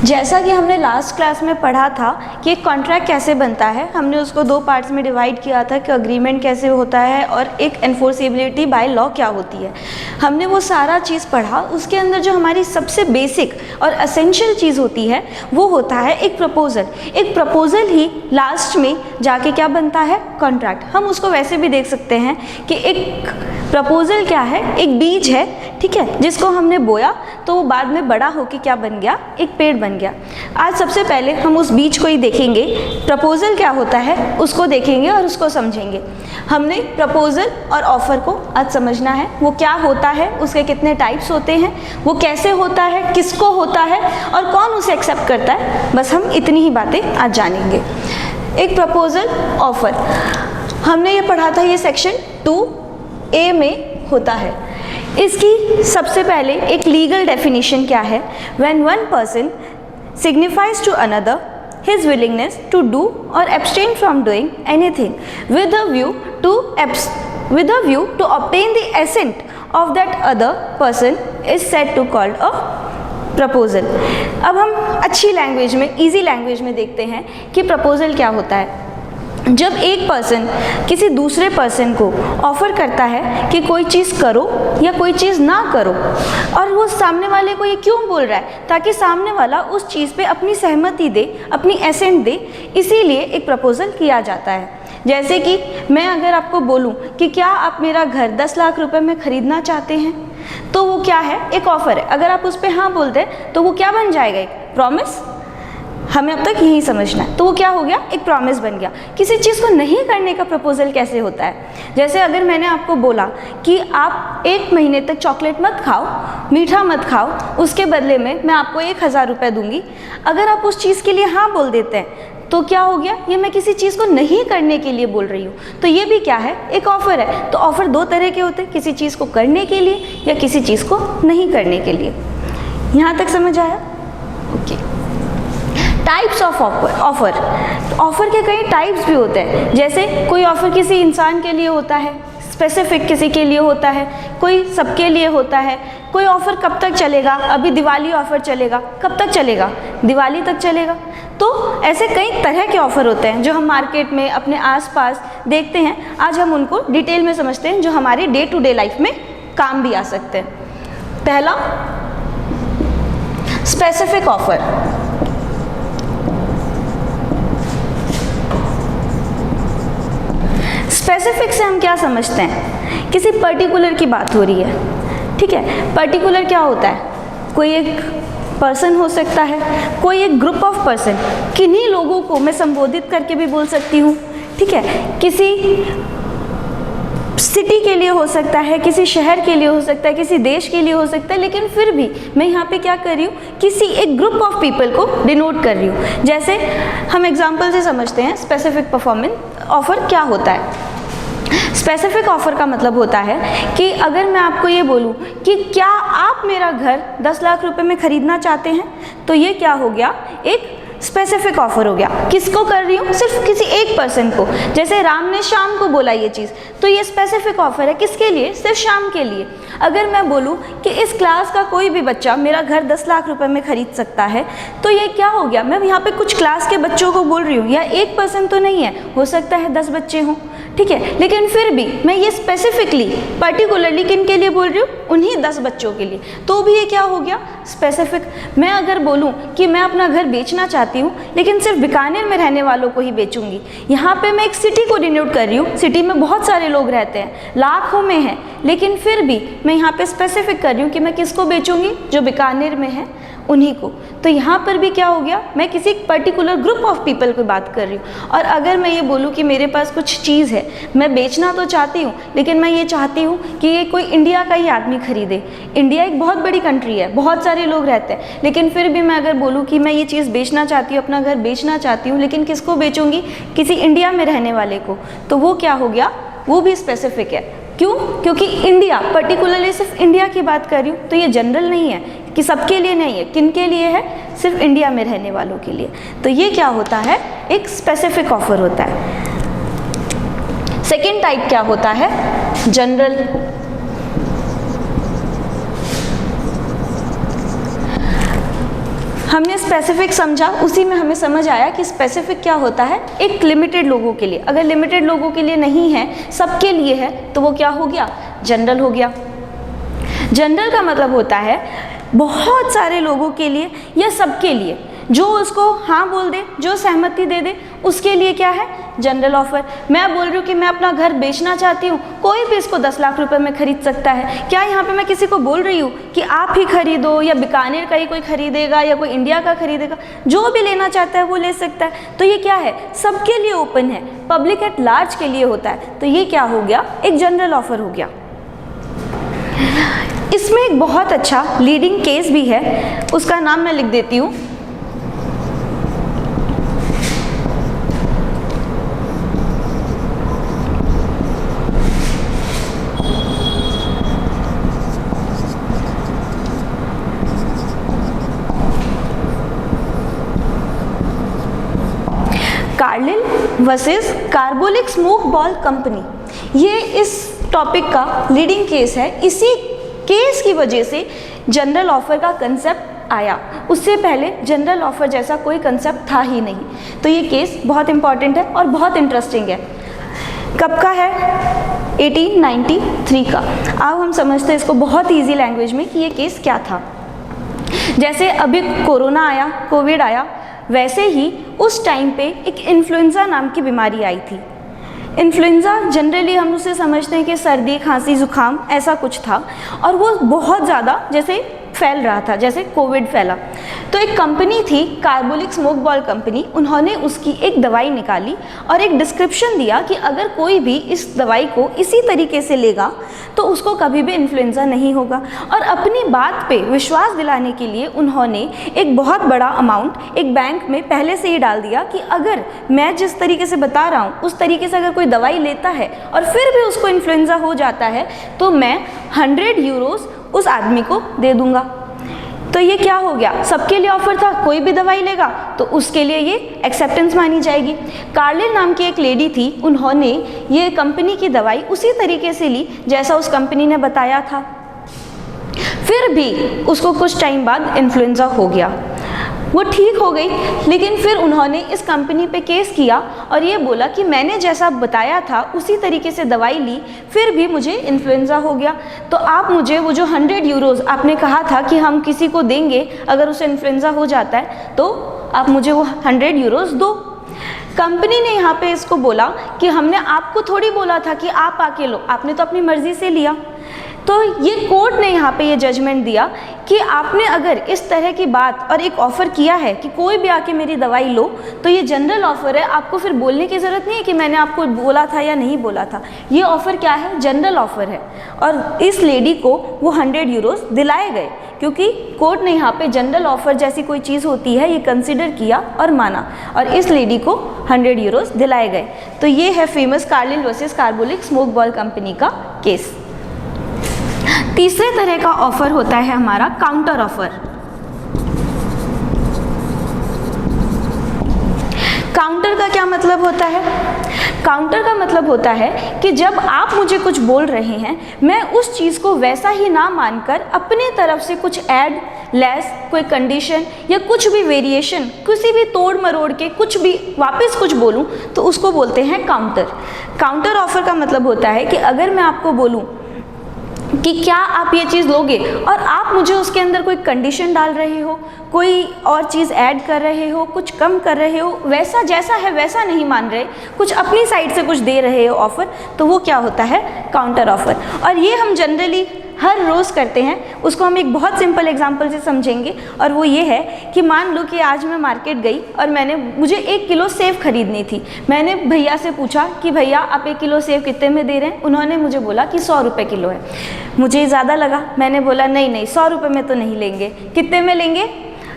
जैसा कि हमने लास्ट क्लास में पढ़ा था कि एक कॉन्ट्रैक्ट कैसे बनता है, हमने उसको दो पार्ट्स में डिवाइड किया था कि अग्रीमेंट कैसे होता है और एक एनफोर्सेबिलिटी बाय लॉ क्या होती है। हमने वो सारा चीज़ पढ़ा। उसके अंदर जो हमारी सबसे बेसिक और एसेंशियल चीज़ होती है वो होता है एक प्रपोजल। एक प्रपोजल ही लास्ट में जाके क्या बनता है, कॉन्ट्रैक्ट। हम उसको वैसे भी देख सकते हैं कि एक प्रपोजल क्या है, एक बीज है, ठीक है, जिसको हमने बोया तो वो बाद में बड़ा होके क्या बन गया, एक पेड़ बन गया। आज सबसे पहले हम उस बीज को ही देखेंगे, प्रपोजल क्या होता है उसको देखेंगे और उसको समझेंगे। हमने प्रपोजल और ऑफ़र को आज समझना है, वो क्या होता है, उसके कितने टाइप्स होते हैं, वो कैसे होता है, किसको होता है और कौन उसे एक्सेप्ट करता है। बस हम इतनी ही बातें आज जानेंगे। एक प्रपोजल, ऑफ़र, हमने ये पढ़ा था, ये सेक्शन 2A में होता है। इसकी सबसे पहले एक लीगल डेफिनेशन क्या है, when one person signifies to another his willingness to do or abstain from doing anything with a view to obtain the assent of that other person is said to called a proposal। अब हम अच्छी language में, easy language में देखते हैं कि proposal क्या होता है। जब एक पर्सन किसी दूसरे पर्सन को ऑफ़र करता है कि कोई चीज़ करो या कोई चीज़ ना करो, और वो सामने वाले को ये क्यों बोल रहा है, ताकि सामने वाला उस चीज़ पे अपनी सहमति दे, अपनी एसेंट दे, इसीलिए एक प्रपोजल किया जाता है। जैसे कि मैं अगर आपको बोलूं कि क्या आप मेरा घर 10 लाख रुपए में ख़रीदना चाहते हैं, तो वो क्या है, एक ऑफ़र है। अगर आप उस पर हाँ बोल दें तो वो क्या बन जाएगा, एक प्रॉमिस। हमें अब तक यही समझना है। तो वो क्या हो गया, एक प्रॉमिस बन गया। किसी चीज़ को नहीं करने का प्रपोजल कैसे होता है, जैसे अगर मैंने आपको बोला कि आप 1 महीने तक चॉकलेट मत खाओ, मीठा मत खाओ, उसके बदले में मैं आपको 1000 रुपये दूंगी। अगर आप उस चीज़ के लिए हाँ बोल देते हैं तो क्या हो गया, ये मैं किसी चीज़ को नहीं करने के लिए बोल रही हूँ। तो ये भी क्या है, एक ऑफ़र है। तो ऑफ़र 2 तरह के होते हैं, किसी चीज़ को करने के लिए या किसी चीज़ को नहीं करने के लिए। यहाँ तक समझ आया? Okay. Types of offer, offer के कई टाइप्स भी होते हैं। जैसे कोई ऑफ़र किसी इंसान के लिए होता है, स्पेसिफिक किसी के लिए होता है, कोई सबके लिए होता है। कोई ऑफ़र कब तक चलेगा, अभी दिवाली ऑफ़र चलेगा, कब तक चलेगा, दिवाली तक चलेगा। तो ऐसे कई तरह के ऑफ़र होते हैं जो हम मार्केट में अपने आसपास देखते हैं। आज हम उनको डिटेल में समझते हैं, जो हमारे डे टू डे लाइफ में काम भी आ सकते हैं। पहला, स्पेसिफिक ऑफ़र। स्पेसिफिक से हम क्या समझते हैं, किसी पर्टिकुलर की बात हो रही है, ठीक है। पर्टिकुलर क्या होता है, कोई एक पर्सन हो सकता है, कोई एक ग्रुप ऑफ पर्सन, किन्हीं लोगों को मैं संबोधित करके भी बोल सकती हूँ, ठीक है। किसी सिटी के लिए हो सकता है, किसी शहर के लिए हो सकता है, किसी देश के लिए हो सकता है, लेकिन फिर भी मैं यहाँ पे क्या कर रही हूँ, किसी एक ग्रुप ऑफ पीपल को डिनोट कर रही हूँ। जैसे हम एग्जांपल से समझते हैं स्पेसिफिक परफॉर्मेंस ऑफ़र क्या होता है। स्पेसिफिक ऑफ़र का मतलब होता है कि अगर मैं आपको ये बोलूँ कि क्या आप मेरा घर 10 लाख रुपए में ख़रीदना चाहते हैं, तो ये क्या हो गया, एक स्पेसिफिक ऑफ़र हो गया। किसको कर रही हूँ, सिर्फ किसी एक पर्सन को। जैसे राम ने श्याम को बोला ये चीज़, तो ये स्पेसिफिक ऑफ़र है, किसके लिए, सिर्फ श्याम के लिए। अगर मैं बोलूँ कि इस क्लास का कोई भी बच्चा मेरा घर 10 लाख रुपए में ख़रीद सकता है, तो ये क्या हो गया, मैं यहाँ पे कुछ क्लास के बच्चों को बोल रही हूँ, या एक पर्सन तो नहीं है, हो सकता है 10 बच्चे हों, ठीक है। लेकिन फिर भी मैं ये स्पेसिफिकली पर्टिकुलरली किन के लिए बोल रही हूँ, उन्हीं 10 बच्चों के लिए, तो भी ये क्या हो गया, स्पेसिफिक। मैं अगर बोलूँ कि मैं अपना घर बेचना चाहती हूँ, लेकिन सिर्फ बीकानेर में रहने वालों को ही बेचूंगी, यहाँ पे मैं एक सिटी को डिनोट कर रही हूँ, सिटी में बहुत सारे लोग रहते हैं, लाखों में हैं, लेकिन फिर भी मैं यहाँ पे स्पेसिफिक कर रही हूँ कि मैं किसको बेचूंगी, जो बीकानेर में है उन्हीं को। तो यहाँ पर भी क्या हो गया, मैं किसी पर्टिकुलर ग्रुप ऑफ पीपल की बात कर रही हूँ। और अगर मैं ये बोलूँ कि मेरे पास कुछ चीज़ है, मैं बेचना तो चाहती हूँ, लेकिन मैं ये चाहती हूँ कि ये कोई इंडिया का ही आदमी खरीदे। इंडिया एक बहुत बड़ी कंट्री है, बहुत सारे लोग रहते हैं, लेकिन फिर भी मैं अगर बोलूँ कि मैं ये चीज़ बेचना चाहती हूँ, अपना घर बेचना चाहती हूँ, लेकिन किसको बेचूंगी, किसी इंडिया में रहने वाले को, तो वो क्या हो गया, वो भी स्पेसिफिक है। क्यों, क्योंकि इंडिया, पर्टिकुलरली सिर्फ इंडिया की बात कर रही हूँ, तो ये जनरल नहीं है कि सबके लिए नहीं है, किन के लिए है, सिर्फ इंडिया में रहने वालों के लिए। तो ये क्या होता है, एक स्पेसिफिक ऑफ़र होता है। सेकेंड टाइप क्या होता है, जनरल। हमने स्पेसिफिक समझा, उसी में हमें समझ आया कि स्पेसिफिक क्या होता है, एक लिमिटेड लोगों के लिए। अगर लिमिटेड लोगों के लिए नहीं है, सबके लिए है, तो वो क्या हो गया, जनरल हो गया। जनरल का मतलब होता है बहुत सारे लोगों के लिए या सबके लिए, जो उसको हाँ बोल दे, जो सहमति दे दे, उसके लिए क्या है, जनरल ऑफर। मैं बोल रही हूँ कि मैं अपना घर बेचना चाहती हूँ, कोई भी इसको 10 लाख रुपए में खरीद सकता है। क्या यहाँ पे मैं किसी को बोल रही हूँ कि आप ही खरीदो, या बीकानेर का ही कोई खरीदेगा या कोई इंडिया का खरीदेगा, जो भी लेना चाहता है वो ले सकता है। तो ये क्या है, सबके लिए ओपन है, पब्लिक एट लार्ज के लिए होता है। तो ये क्या हो गया, एक जनरल ऑफर हो गया। इसमें एक बहुत अच्छा लीडिंग केस भी है, उसका नाम मैं लिख देती हूँ। Carlill versus carbolic smoke ball company, ये इस टॉपिक का लीडिंग केस है। इसी केस की वजह से जनरल ऑफर का कंसेप्ट आया। उससे पहले जनरल ऑफर जैसा कोई कंसेप्ट था ही नहीं। तो ये केस बहुत इंपॉर्टेंट है और बहुत इंटरेस्टिंग है। कब का है, 1893 का। अब हम समझते हैं इसको बहुत ईजी लैंग्वेज में कि ये केस क्या था। जैसे अभी कोरोना आया, कोविड आया, वैसे ही उस टाइम पे एक इन्फ्लुएंजा नाम की बीमारी आई थी। इन्फ्लुएंजा जनरली हम उसे समझते हैं कि सर्दी, खांसी, जुकाम ऐसा कुछ था, और वो बहुत ज़्यादा जैसे फैल रहा था, जैसे कोविड फैला। तो एक कंपनी थी, कार्बोलिक स्मोक बॉल कंपनी, उन्होंने उसकी एक दवाई निकाली और एक डिस्क्रिप्शन दिया कि अगर कोई भी इस दवाई को इसी तरीके से लेगा तो उसको कभी भी इन्फ्लुएंजा नहीं होगा। और अपनी बात पे विश्वास दिलाने के लिए उन्होंने एक बहुत बड़ा अमाउंट एक बैंक में पहले से ही डाल दिया कि अगर मैं जिस तरीके से बता रहा हूँ उस तरीके से अगर कोई दवाई लेता है और फिर भी उसको इन्फ्लुएंजा हो जाता है तो मैं 100 यूरोज उस आदमी को दे दूंगा। तो ये क्या हो गया, सबके लिए ऑफर था, कोई भी दवाई लेगा तो उसके लिए ये एक्सेप्टेंस मानी जाएगी। कार्लिल नाम की एक लेडी थी, उन्होंने ये कंपनी की दवाई उसी तरीके से ली जैसा उस कंपनी ने बताया था। फिर भी उसको कुछ टाइम बाद इन्फ्लुएंजा हो गया, वो ठीक हो गई, लेकिन फिर उन्होंने इस कंपनी पे केस किया और ये बोला कि मैंने जैसा बताया था उसी तरीके से दवाई ली, फिर भी मुझे इन्फ्लुएंजा हो गया। तो आप मुझे वो जो 100 यूरोज आपने कहा था कि हम किसी को देंगे अगर उसे इन्फ्लुएंजा हो जाता है, तो आप मुझे वो 100 यूरोज दो। कंपनी ने यहाँ पे इसको बोला कि हमने आपको थोड़ी बोला था कि आप आके लो, आपने तो अपनी मर्जी से लिया। तो ये कोर्ट ने यहाँ पे ये जजमेंट दिया कि आपने अगर इस तरह की बात और एक ऑफ़र किया है कि कोई भी आके मेरी दवाई लो, तो ये जनरल ऑफ़र है, आपको फिर बोलने की ज़रूरत नहीं है कि मैंने आपको बोला था या नहीं बोला था। ये ऑफ़र क्या है, जनरल ऑफ़र है। और इस लेडी को वो 100 यूरोज दिलाए गए क्योंकि कोर्ट ने यहाँ पे जनरल ऑफ़र जैसी कोई चीज़ होती है ये कंसिडर किया और माना, और इस लेडी को 100 यूरोज दिलाए गए। तो ये है famous Carlill versus carbolic smoke ball company का केस। तीसरे तरह का ऑफर होता है हमारा काउंटर ऑफर। काउंटर का क्या मतलब होता है? काउंटर का मतलब होता है कि जब आप मुझे कुछ बोल रहे हैं, मैं उस चीज़ को वैसा ही ना मानकर अपने तरफ से कुछ ऐड, लेस, कोई कंडीशन या कुछ भी वेरिएशन, किसी भी तोड़ मरोड़ के कुछ भी वापस कुछ बोलूं, तो उसको बोलते हैं काउंटर। काउंटर ऑफर का मतलब होता है कि अगर मैं आपको बोलूं कि क्या आप ये चीज़ लोगे और आप मुझे उसके अंदर कोई कंडीशन डाल रहे हो, कोई और चीज़ ऐड कर रहे हो, कुछ कम कर रहे हो, वैसा जैसा है वैसा नहीं मान रहे, कुछ अपनी साइड से कुछ दे रहे हो ऑफ़र, तो वो क्या होता है, काउंटर ऑफ़र। और ये हम जनरली हर रोज़ करते हैं। उसको हम एक बहुत सिंपल एग्जांपल से समझेंगे, और वो ये है कि मान लो कि आज मैं मार्केट गई और मुझे 1 किलो सेव खरीदनी थी। मैंने भैया से पूछा कि भैया आप 1 किलो सेव कितने में दे रहे हैं? उन्होंने मुझे बोला कि 100 रुपये किलो है। मुझे ज़्यादा लगा, मैंने बोला नहीं 100 रुपये में तो नहीं लेंगे, कितने में लेंगे?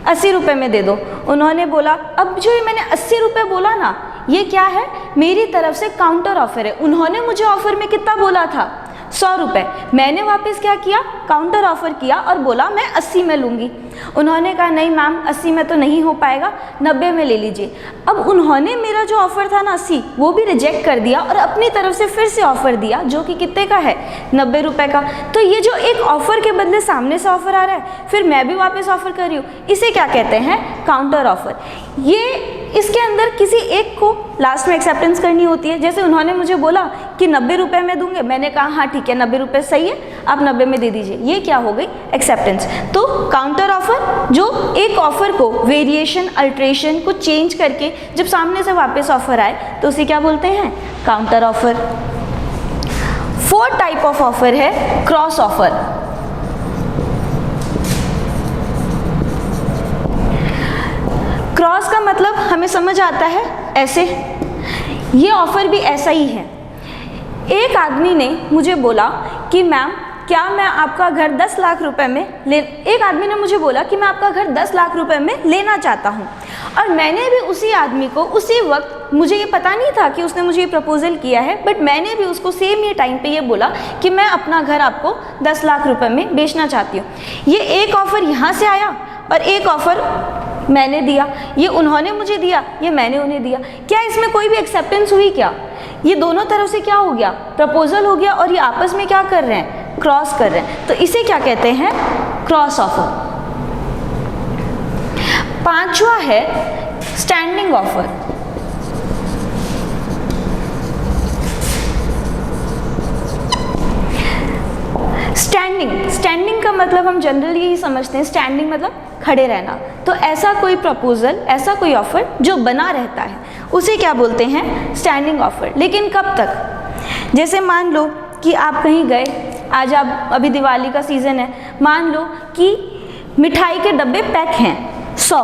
80 रुपये में दे दो। उन्होंने बोला, अब जो ये मैंने 80 रुपये बोला ना, ये क्या है, मेरी तरफ से काउंटर ऑफर है। उन्होंने मुझे ऑफर में कितना बोला था, 100 रुपये, मैंने वापस क्या किया, काउंटर ऑफर किया और बोला मैं 80 में लूँगी। उन्होंने कहा नहीं मैम 80 में तो नहीं हो पाएगा, 90 में ले लीजिए। अब उन्होंने मेरा जो ऑफ़र था ना 80, वो भी रिजेक्ट कर दिया और अपनी तरफ से फिर से ऑफ़र दिया जो कि कितने का है, 90 रुपये का। तो ये जो एक ऑफ़र के बदले सामने से ऑफ़र आ रहा है, फिर मैं भी वापस ऑफ़र कर रही हूँ, इसे क्या कहते हैं, काउंटर ऑफ़र। ये इसके अंदर किसी एक को लास्ट में एक्सेप्टेंस करनी होती है। जैसे उन्होंने मुझे बोला कि 90 रुपये में दूंगे, मैंने कहा हाँ ठीक है 90 रुपये सही है, आप 90 में दे दीजिए, ये क्या हो गई, एक्सेप्टेंस। तो काउंटर ऑफर जो एक ऑफर को वेरिएशन, अल्ट्रेशन को चेंज करके जब सामने से वापस ऑफर आए तो उसे क्या बोलते हैं, counter offer. 4 type of offer है क्रॉस ऑफर। क्रॉस का मतलब हमें समझ आता है ऐसे, ये ऑफ़र भी ऐसा ही है। एक आदमी ने मुझे बोला कि मैम क्या मैं आपका घर 10 लाख रुपए में एक आदमी ने मुझे बोला कि मैं आपका घर 10 लाख रुपए में लेना चाहता हूँ, और मैंने भी उसी आदमी को उसी वक्त, मुझे ये पता नहीं था कि उसने मुझे ये प्रपोज़ल किया है, बट मैंने भी उसको सेम ये टाइम पे ये बोला कि मैं अपना घर आपको 10 लाख रुपए में बेचना चाहती हूँ। ये एक ऑफ़र यहाँ से आया और एक ऑफ़र मैंने दिया, ये उन्होंने मुझे दिया, ये मैंने उन्हें दिया। क्या इसमें कोई भी एक्सेप्टेंस हुई क्या? ये दोनों तरफ से क्या हो गया, प्रपोजल हो गया, और ये आपस में क्या कर रहे हैं, क्रॉस कर रहे हैं। तो इसे क्या कहते हैं, क्रॉस ऑफर। 5वां है स्टैंडिंग ऑफर। स्टैंडिंग का मतलब हम जनरली यही समझते हैं, स्टैंडिंग मतलब खड़े रहना। तो ऐसा कोई प्रपोजल, ऐसा कोई ऑफर जो बना रहता है, उसे क्या बोलते हैं, स्टैंडिंग ऑफर। लेकिन कब तक? जैसे मान लो कि आप कहीं गए, आज आप, अभी दिवाली का सीज़न है, मान लो कि मिठाई के डब्बे पैक हैं 100,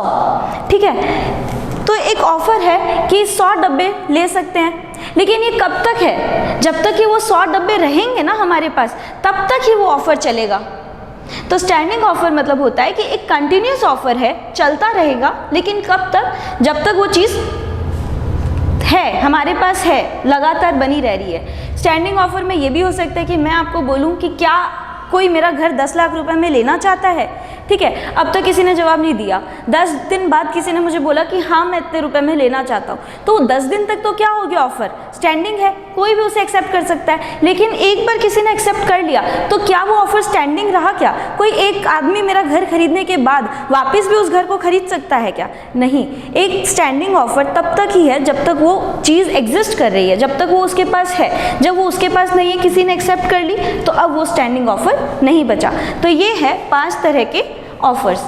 ठीक है, तो एक ऑफ़र है कि 100 डब्बे ले सकते हैं। लेकिन ये कब तक है, जब तक कि वो 100 डब्बे रहेंगे ना हमारे पास, तब तक ही वो ऑफ़र चलेगा। तो स्टैंडिंग ऑफर मतलब होता है कि एक कंटिन्यूस ऑफर है, चलता रहेगा, लेकिन कब तक, जब तक वो चीज़ है, हमारे पास है, लगातार बनी रह रही है। स्टैंडिंग ऑफर में ये भी हो सकता है कि मैं आपको बोलूँ कि क्या कोई मेरा घर 10 लाख रुपए में लेना चाहता है, ठीक है, अब तक किसी ने जवाब नहीं दिया, 10 दिन बाद किसी ने मुझे बोला कि हाँ मैं इतने रुपए में लेना चाहता हूँ, तो 10 दिन तक तो क्या हो गया, ऑफर स्टैंडिंग है, कोई भी उसे एक्सेप्ट कर सकता है। लेकिन एक बार किसी ने एक्सेप्ट कर लिया तो क्या वो ऑफर स्टैंडिंग रहा क्या? कोई एक आदमी मेरा घर खरीदने के बाद वापस भी उस घर को खरीद सकता है क्या? नहीं। एक स्टैंडिंग ऑफर तब तक ही है जब तक वो चीज़ एग्जिस्ट कर रही है, जब तक वो उसके पास है। जब वो उसके पास नहीं है, किसी ने एक्सेप्ट कर ली, तो अब वो स्टैंडिंग ऑफर नहीं बचा। तो ये है 5 तरह के ऑफर्स।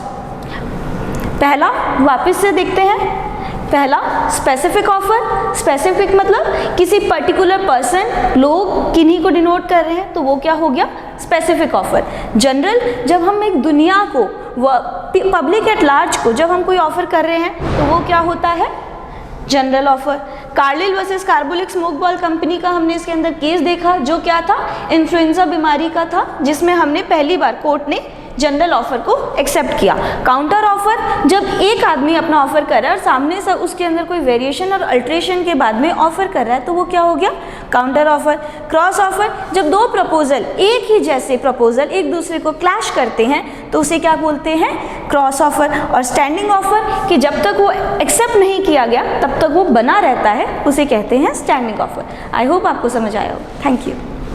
पहला वापस से देखते हैं। पहला स्पेसिफिक ऑफर। स्पेसिफिक मतलब किसी पर्टिकुलर पर्सन, लोग, किन्हीं को डिनोट कर रहे हैं, तो वो क्या हो गया, स्पेसिफिक ऑफर। जनरल, जब हम एक दुनिया को, पब्लिक एट लार्ज को जब हम कोई ऑफर कर रहे हैं, तो वो क्या होता है, general offer. Carlill versus carbolic smoke ball company का हमने इसके अंदर केस देखा, जो क्या था, इन्फ्लुएंजा बीमारी का था, जिसमें हमने पहली बार कोर्ट ने जनरल ऑफर को एक्सेप्ट किया। काउंटर ऑफर, जब एक आदमी अपना ऑफर कर रहा है और सामने से उसके अंदर कोई वेरिएशन और अल्ट्रेशन के बाद में ऑफर कर रहा है, तो वो क्या हो गया, काउंटर ऑफर। क्रॉस ऑफर, जब दो प्रपोजल, एक ही जैसे प्रपोजल एक दूसरे को क्लैश करते हैं, तो उसे क्या बोलते हैं, क्रॉस ऑफर। और स्टैंडिंग ऑफर, कि जब तक वो एक्सेप्ट नहीं किया गया तब तक वो बना रहता है, उसे कहते हैं स्टैंडिंग ऑफर। आई होप आपको समझ आया हो। Thank you.